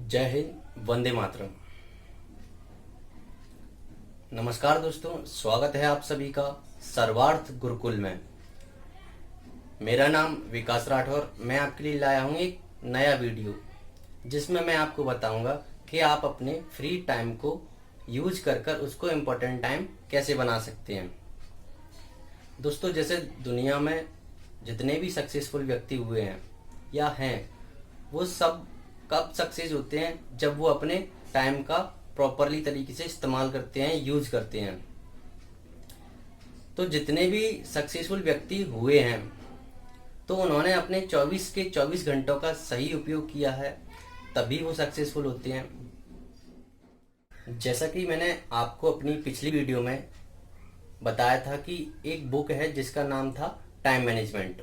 जय हिंद, वंदे मातरम। नमस्कार दोस्तों, स्वागत है आप सभी का सर्वार्थ गुरुकुल में। मेरा नाम विकास राठौर। मैं आपके लिए लाया हूँ एक नया वीडियो जिसमें मैं आपको बताऊंगा कि आप अपने फ्री टाइम को यूज कर कर उसको इम्पोर्टेंट टाइम कैसे बना सकते हैं। दोस्तों, जैसे दुनिया में जितने भी सक्सेसफुल व्यक्ति हुए हैं या हैं, वो सब कब सक्सेस होते हैं? जब वो अपने टाइम का प्रॉपरली तरीके से इस्तेमाल करते हैं, यूज करते हैं। तो जितने भी सक्सेसफुल व्यक्ति हुए हैं तो उन्होंने अपने 24 के 24 घंटों का सही उपयोग किया है, तभी वो सक्सेसफुल होते हैं। जैसा कि मैंने आपको अपनी पिछली वीडियो में बताया था कि एक बुक है जिसका नाम था टाइम मैनेजमेंट।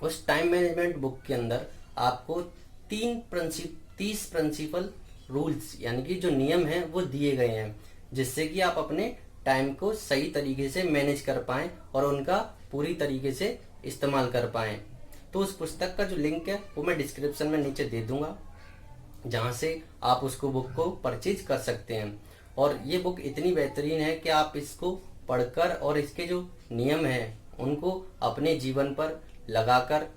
उस टाइम मैनेजमेंट बुक के अंदर आपको 30 प्रिंसिपल रूल्स यानी कि जो नियम हैं वो दिए गए हैं, जिससे कि आप अपने टाइम को सही तरीके से मैनेज कर पाएं और उनका पूरी तरीके से इस्तेमाल कर पाएं। तो उस पुस्तक का जो लिंक है वो मैं डिस्क्रिप्शन में नीचे दे दूंगा, जहां से आप उसको बुक को परचेज कर सकते हैं। और ये बुक इतनी बेहतरीन है कि आप इसको पढ़कर और इसके जो नियम हैं उनको अपने जीवन पर लगाकर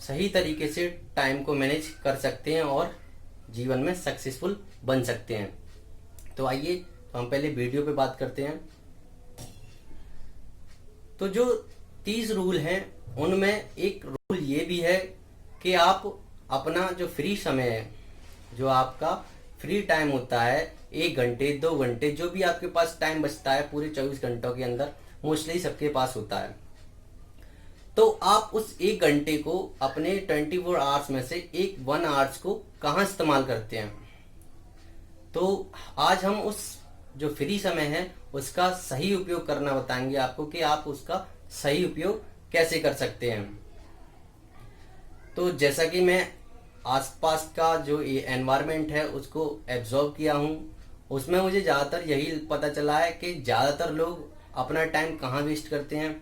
सही तरीके से टाइम को मैनेज कर सकते हैं और जीवन में सक्सेसफुल बन सकते हैं। तो आइए हम पहले वीडियो पे बात करते हैं। तो जो 30 रूल हैं उनमें एक रूल ये भी है कि आप अपना जो फ्री समय है, जो आपका फ्री टाइम होता है, 1 घंटे 2 घंटे जो भी आपके पास टाइम बचता है पूरे 24 घंटों के अंदर, मोस्टली सबके पास होता है, तो आप उस 1 घंटे को अपने 24 आवर्स में से 1 आवर्स को कहाँ इस्तेमाल करते हैं। तो आज हम उस जो फ्री समय है उसका सही उपयोग करना बताएंगे आपको कि आप उसका सही उपयोग कैसे कर सकते हैं। तो जैसा कि मैं आसपास का जो एनवायरनमेंट है उसको एब्जॉर्व किया हूँ, उसमें मुझे ज़्यादातर यही पता चला है कि ज़्यादातर लोग अपना टाइम कहाँ वेस्ट करते हैं।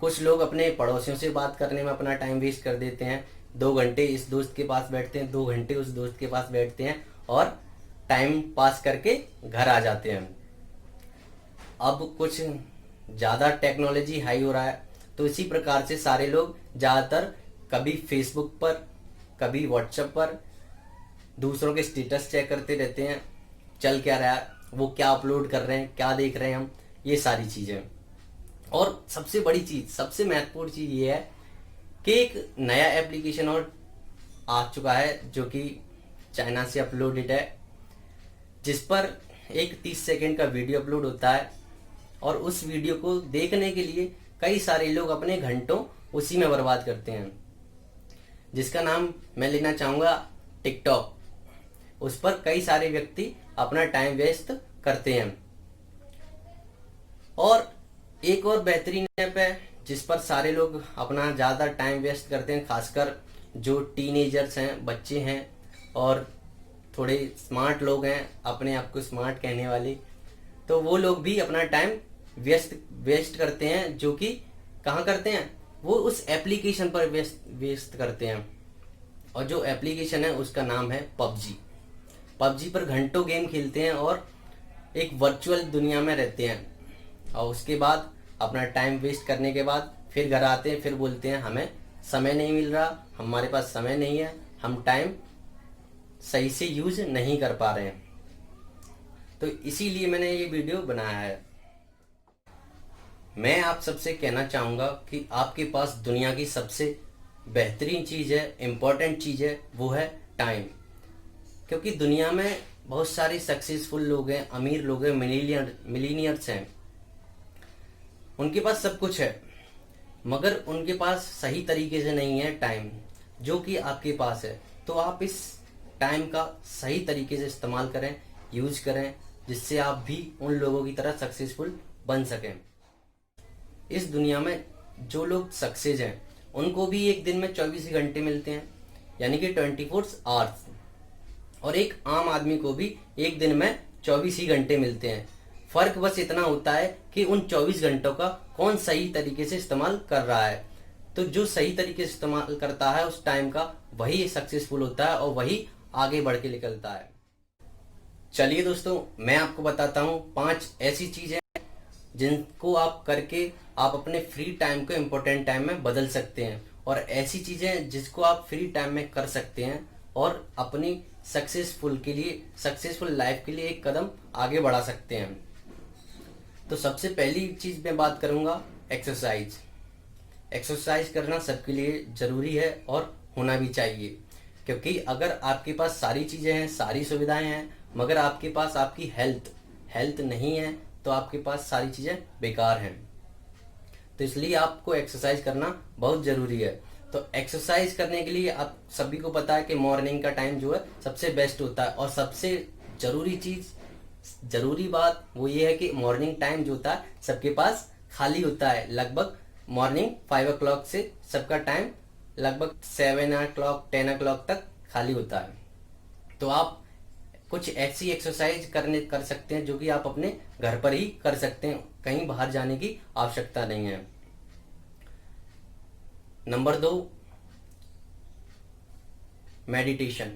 कुछ लोग अपने पड़ोसियों से बात करने में अपना टाइम वेस्ट कर देते हैं। 2 घंटे इस दोस्त के पास बैठते हैं, 2 घंटे उस दोस्त के पास बैठते हैं और टाइम पास करके घर आ जाते हैं। अब कुछ ज़्यादा टेक्नोलॉजी हाई हो रहा है, तो इसी प्रकार से सारे लोग ज़्यादातर कभी फेसबुक पर, कभी व्हाट्सएप पर दूसरों के स्टेटस चेक करते रहते हैं, चल क्या रहा है, वो क्या अपलोड कर रहे हैं, क्या देख रहे हैं हम, ये सारी चीज़ें। और सबसे बड़ी चीज, सबसे महत्वपूर्ण चीज ये है कि एक नया एप्लीकेशन और आ चुका है जो कि चाइना से अपलोडेड है, जिस पर एक 30 सेकंड का वीडियो अपलोड होता है और उस वीडियो को देखने के लिए कई सारे लोग अपने घंटों उसी में बर्बाद करते हैं, जिसका नाम मैं लेना चाहूंगा टिकटॉक। उस पर कई सारे व्यक्ति अपना टाइम वेस्ट करते हैं। और एक और बेहतरीन ऐप है जिस पर सारे लोग अपना ज़्यादा टाइम वेस्ट करते हैं, खासकर जो टीनेजर्स हैं, बच्चे हैं और थोड़े स्मार्ट लोग हैं, अपने आप को स्मार्ट कहने वाले, तो वो लोग भी अपना टाइम वेस्ट करते हैं। जो कि कहाँ करते हैं? वो उस एप्लीकेशन पर वेस्ट करते हैं। और जो एप्लीकेशन है उसका नाम है पबजी। पबजी पर घंटों गेम खेलते हैं और एक वर्चुअल दुनिया में रहते हैं, और उसके बाद अपना टाइम वेस्ट करने के बाद फिर घर आते हैं, फिर बोलते हैं हमें समय नहीं मिल रहा, हमारे पास समय नहीं है, हम टाइम सही से यूज नहीं कर पा रहे हैं। तो इसीलिए मैंने ये वीडियो बनाया है। मैं आप सबसे कहना चाहूँगा कि आपके पास दुनिया की सबसे बेहतरीन चीज़ है, इम्पोर्टेंट चीज़ है, वो है टाइम। क्योंकि दुनिया में बहुत सारे सक्सेसफुल लोग हैं, अमीर लोग हैं, मिलीनियर्स हैं, उनके पास सब कुछ है, मगर उनके पास सही तरीके से नहीं है टाइम, जो कि आपके पास है। तो आप इस टाइम का सही तरीके से इस्तेमाल करें, यूज करें, जिससे आप भी उन लोगों की तरह सक्सेसफुल बन सकें। इस दुनिया में जो लोग सक्सेस हैं उनको भी एक दिन में 24 घंटे मिलते हैं, यानी कि 24 आवर्स, और एक आम आदमी को भी एक दिन में 24 ही घंटे मिलते हैं। फर्क बस इतना होता है कि उन 24 घंटों का कौन सही तरीके से इस्तेमाल कर रहा है। तो जो सही तरीके से इस्तेमाल करता है उस टाइम का, वही सक्सेसफुल होता है और वही आगे बढ़ के निकलता है। चलिए दोस्तों, मैं आपको बताता हूँ 5 ऐसी चीजें जिनको आप करके आप अपने फ्री टाइम को इम्पोर्टेंट टाइम में बदल सकते हैं, और ऐसी चीजें जिसको आप फ्री टाइम में कर सकते हैं और अपनी सक्सेसफुल लाइफ के लिए एक कदम आगे बढ़ा सकते हैं। तो सबसे पहली चीज मैं बात करूंगा एक्सरसाइज। एक्सरसाइज करना सबके लिए जरूरी है और होना भी चाहिए, क्योंकि अगर आपके पास सारी चीजें हैं, सारी सुविधाएं हैं, मगर आपके पास आपकी हेल्थ नहीं है, तो आपके पास सारी चीजें बेकार हैं। तो इसलिए आपको एक्सरसाइज करना बहुत जरूरी है। तो एक्सरसाइज करने के लिए आप सभी को पता है कि मॉर्निंग का टाइम जो है सबसे बेस्ट होता है, और सबसे जरूरी बात वो ये है कि मॉर्निंग टाइम जो होता है सबके पास खाली होता है। लगभग मॉर्निंग 5 o'clock से सबका टाइम लगभग 7 o'clock 10 o'clock तक खाली होता है। तो आप कुछ ऐसी एक्सरसाइज कर सकते हैं जो कि आप अपने घर पर ही कर सकते हैं, कहीं बाहर जाने की आवश्यकता नहीं है। Number 2, meditation.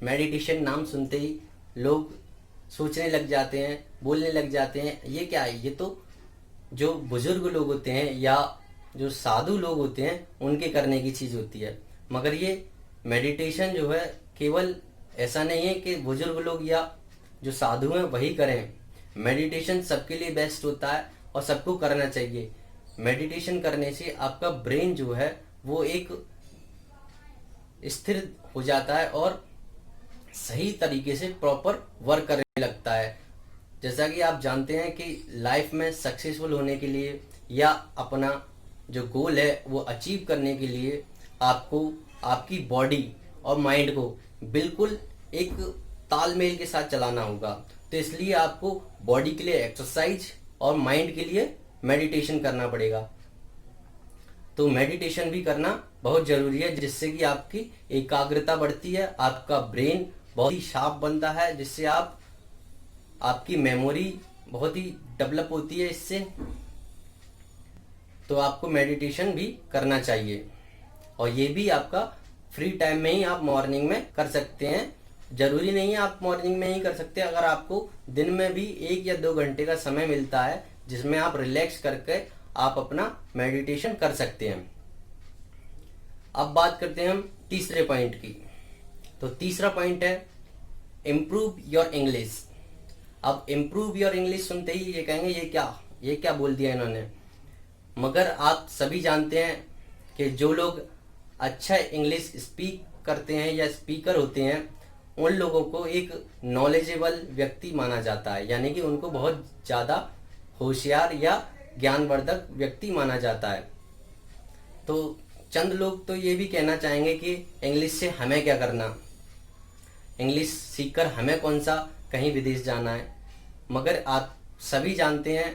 मेडिटेशन नाम सुनते ही लोग सोचने लग जाते हैं, बोलने लग जाते हैं ये क्या है, ये तो जो बुजुर्ग लोग होते हैं या जो साधु लोग होते हैं उनके करने की चीज होती है। मगर ये मेडिटेशन जो है केवल ऐसा नहीं है कि बुजुर्ग लोग या जो साधु हैं वही करें। मेडिटेशन सबके लिए बेस्ट होता है और सबको करना चाहिए। मेडिटेशन करने से आपका ब्रेन जो है वो एक स्थिर हो जाता है और सही तरीके से प्रॉपर वर्क करने लगता है। जैसा कि आप जानते हैं कि लाइफ में सक्सेसफुल होने के लिए या अपना जो गोल है वो अचीव करने के लिए आपको आपकी बॉडी और माइंड को बिल्कुल एक तालमेल के साथ चलाना होगा। तो इसलिए आपको बॉडी के लिए एक्सरसाइज और माइंड के लिए मेडिटेशन करना पड़ेगा। तो मेडिटेशन भी करना बहुत जरूरी है, जिससे कि आपकी एकाग्रता बढ़ती है, आपका ब्रेन बहुत ही शार्प बनता है, जिससे आपकी मेमोरी बहुत ही डेवलप होती है इससे। तो आपको मेडिटेशन भी करना चाहिए, और ये भी आपका फ्री टाइम में ही आप मॉर्निंग में कर सकते हैं। जरूरी नहीं है आप मॉर्निंग में ही कर सकते हैं, अगर आपको दिन में भी 1 या 2 घंटे का समय मिलता है जिसमें आप रिलैक्स करके आप अपना मेडिटेशन कर सकते हैं। अब बात करते हैं हम तीसरे पॉइंट की। तो तीसरा पॉइंट है इम्प्रूव योर इंग्लिश। अब इम्प्रूव योर इंग्लिश सुनते ही ये कहेंगे ये क्या बोल दिया इन्होंने। मगर आप सभी जानते हैं कि जो लोग अच्छा इंग्लिश स्पीक करते हैं या स्पीकर होते हैं उन लोगों को एक नॉलेजेबल व्यक्ति माना जाता है, यानी कि उनको बहुत ज्यादा होशियार या ज्ञानवर्धक व्यक्ति माना जाता है। तो चंद लोग तो ये भी कहना चाहेंगे कि इंग्लिश से हमें क्या करना, इंग्लिश सीखकर हमें कौन सा कहीं विदेश जाना है। मगर आप सभी जानते हैं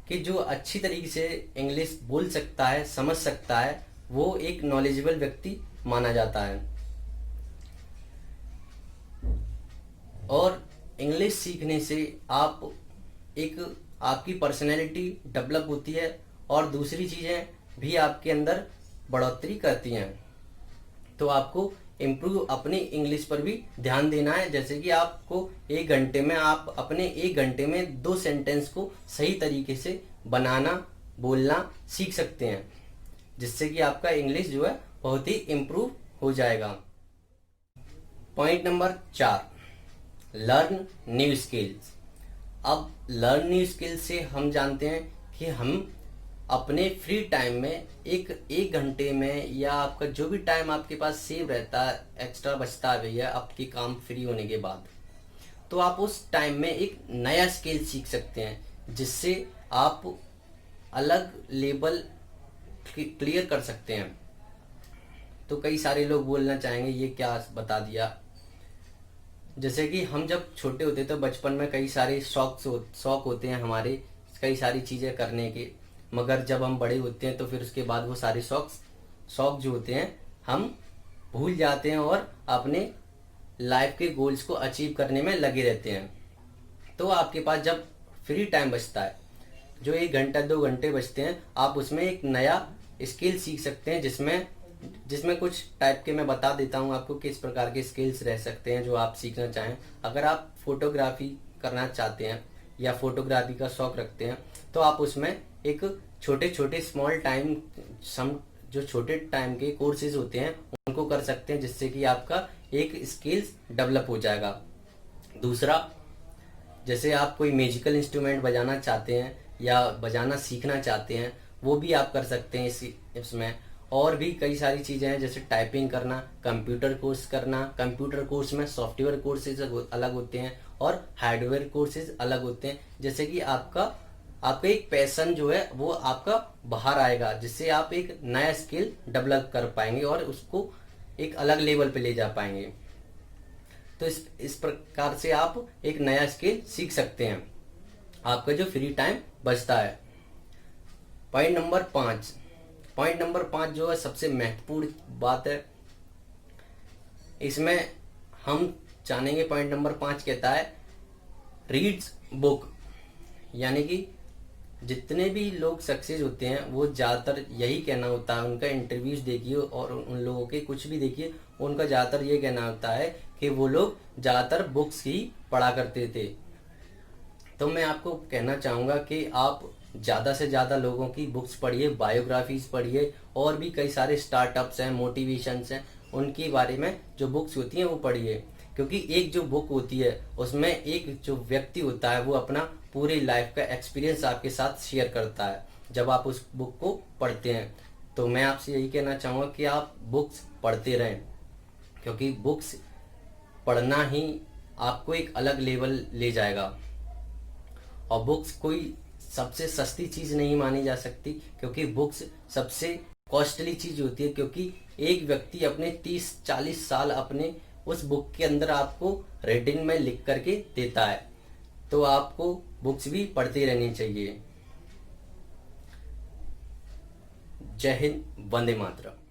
कि जो अच्छी तरीके से इंग्लिश बोल सकता है, समझ सकता है, वो एक नॉलेजेबल व्यक्ति माना जाता है। और इंग्लिश सीखने से आपकी पर्सनैलिटी डेवलप होती है और दूसरी चीजें भी आपके अंदर बढ़ोतरी करती हैं। तो आपको इम्प्रूव अपनी इंग्लिश पर भी ध्यान देना है। जैसे कि आपको 1 घंटे में आप अपने 1 घंटे में 2 सेंटेंस को सही तरीके से बनाना बोलना सीख सकते हैं, जिससे कि आपका इंग्लिश जो है बहुत ही इम्प्रूव हो जाएगा। Point number 4, learn new skills. अब लर्न न्यू स्किल्स से हम जानते हैं कि हम अपने फ्री टाइम में एक घंटे में या आपका जो भी टाइम आपके पास सेव रहता है, एक्स्ट्रा बचता है भैया आपके काम फ्री होने के बाद, तो आप उस टाइम में एक नया स्किल सीख सकते हैं, जिससे आप अलग लेवल क्लियर कर सकते हैं। तो कई सारे लोग बोलना चाहेंगे ये क्या बता दिया। जैसे कि हम जब छोटे होते तो बचपन में कई सारे शौक होते हैं हमारे, कई सारी चीजें करने के। मगर जब हम बड़े होते हैं तो फिर उसके बाद वो सारे शौक जो होते हैं हम भूल जाते हैं और अपने लाइफ के गोल्स को अचीव करने में लगे रहते हैं। तो आपके पास जब फ्री टाइम बचता है, जो 1 घंटा 2 घंटे बचते हैं, आप उसमें एक नया स्किल सीख सकते हैं, जिसमें जिसमें कुछ टाइप के मैं बता देता हूँ आपको किस प्रकार के स्किल्स रह सकते हैं जो आप सीखना चाहें। अगर आप फोटोग्राफी करना चाहते हैं या फोटोग्राफी का शौक रखते हैं तो आप उसमें एक छोटे छोटे स्मॉल टाइम जो छोटे टाइम के कोर्सेज होते हैं उनको कर सकते हैं, जिससे कि आपका एक स्किल्स डेवलप हो जाएगा। दूसरा, जैसे आप कोई म्यूजिकल इंस्ट्रूमेंट बजाना चाहते हैं या बजाना सीखना चाहते हैं, वो भी आप कर सकते हैं इसमें। और भी कई सारी चीजें हैं, जैसे टाइपिंग करना, कंप्यूटर कोर्स करना। कंप्यूटर कोर्स में सॉफ्टवेयर कोर्सेज अलग होते हैं और हार्डवेयर कोर्सेज अलग होते हैं। जैसे कि आपका एक पैशन जो है वो आपका बाहर आएगा, जिससे आप एक नया स्किल डेवलप कर पाएंगे और उसको एक अलग लेवल पे ले जा पाएंगे। तो इस प्रकार से आप एक नया स्किल सीख सकते हैं आपका जो फ्री टाइम बचता है। पॉइंट नंबर 5 जो है सबसे महत्वपूर्ण बात है, इसमें हम जानेंगे। पॉइंट नंबर 5 कहता है रीड्स बुक। यानी कि जितने भी लोग सक्सेस होते हैं वो ज्यादातर यही कहना होता है, उनका इंटरव्यूज देखिए और उन लोगों के कुछ भी देखिए, उनका ज्यादातर ये कहना होता है कि वो लोग ज्यादातर बुक्स ही पढ़ा करते थे। तो मैं आपको कहना चाहूंगा कि आप ज्यादा से ज्यादा लोगों की बुक्स पढ़िए, बायोग्राफीज पढ़िए, और भी कई सारे स्टार्टअप्स हैं, मोटिवेशंस हैं, उनके बारे में जो बुक्स होती हैं वो पढ़िए। क्योंकि एक जो बुक होती है उसमें एक जो व्यक्ति होता है वो अपना पूरी लाइफ का एक्सपीरियंस आपके साथ शेयर करता है जब आप उस बुक को पढ़ते हैं। तो मैं आपसे यही कहना चाहूंगा कि आप बुक्स पढ़ते रहें, क्योंकि बुक्स पढ़ना ही आपको एक अलग लेवल ले जाएगा। और बुक्स कोई सबसे सस्ती चीज नहीं मानी जा सकती, क्योंकि बुक्स सबसे कॉस्टली चीज होती है। क्योंकि एक व्यक्ति अपने 30-40 साल अपने उस बुक के अंदर आपको रेटिंग में लिख करके देता है। तो आपको बुक्स भी पढ़ती रहनी चाहिए। जय हिंद, वंदे मातरम।